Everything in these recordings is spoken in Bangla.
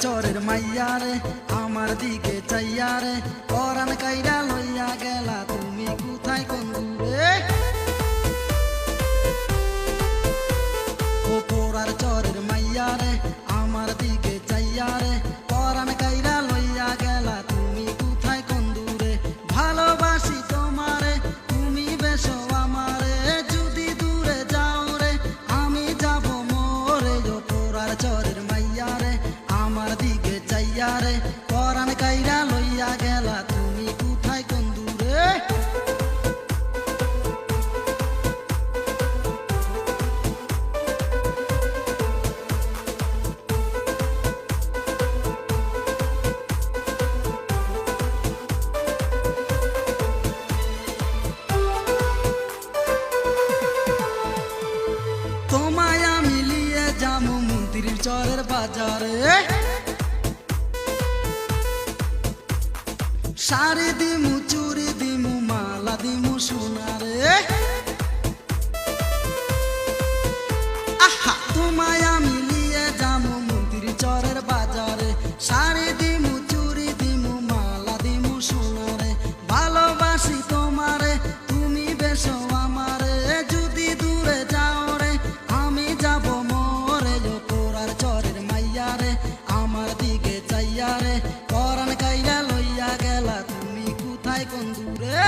চরের মাইয়া রে আমার দিকে চাইয়া রে পরাণ কাইরা লইয়া গেলা তুমি কোথায় কোন দূরে ও পোড়ার চরের মাইয়া রে আমার দিকে চাইয়া রে পরাণ কাইরা লইয়া গেলা তুমি কোথায় কোন দূরে ভালোবাসি তোমারে তুমি বেশো আমারে যদি দূরে যাও রে আমি যাব মোরে ও পোড়ার চরের মাইয়া রে আমার দিকে চাইয়া রে পরাণ কাইরা লইয়া গেলা তুমি কোথায় কোন দূরে তোমায় আমি লিয়ে যাবো মন্দিরের চরের বাজারে শাড়ি দিমু চুরি দিমু মালা দিমু সোনারে আহা তোমায় আমি লিয়ে যাবো মন্দিরের চরের বাজারে শাড়ি দিমু চুরি দিমু মালা দিমু সোনারে ভালোবাসি তোমারে তুমি বেশো আমারে যদি দূরে যাও রে আমি যাব মোরে ও পোড়ার চরের মাইয়া রে আমার দিকে চাইয়া রে পরাণ কাইরা লইয়া গেলা তুমি কোথায় কোন দূরে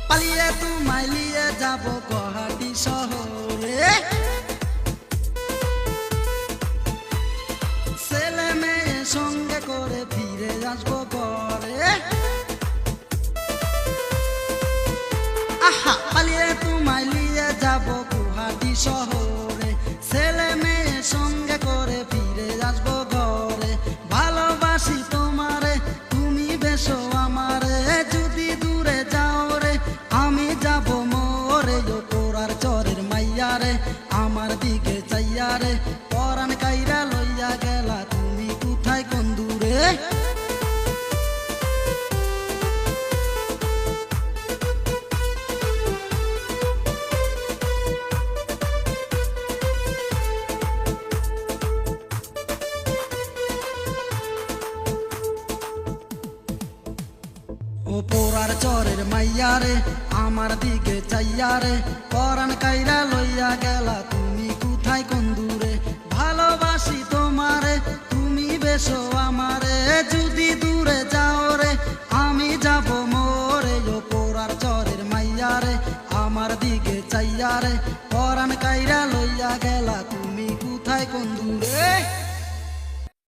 পালিয়ে তোমায় লিয়ে যাব গুয়াহাটি শহরে ছেলে মেয়ে সঙ্গে করে ফিরে আসবো ঘরে আহা পালিয়ে তোমায় লিয়ে যাব গুয়াহাটি শহরে ছেলে মেয়ে সঙ্গে করে ফিরে আসবো ঘরে ভালোবাসি তোমারে তুমি বেশো আমারে যদি দূরে যাও রে আমি যাব মোরে ও পোড়ার চরের মাইয়া রে আমার দিকে চাইয়া রে পরাণ কাইরা লইয়া গেলা তুমি কোথায় কোন দূরে ও পোড়ার চরের মাইয়া রে আমার দিকে চাইয়া রে পরাণ কাইরা লইয়া গেলা তুমি কোথায় কোন দূরে ভালোবাসি তোমারে তুমি বেশো আমারে যদি দূরে যাও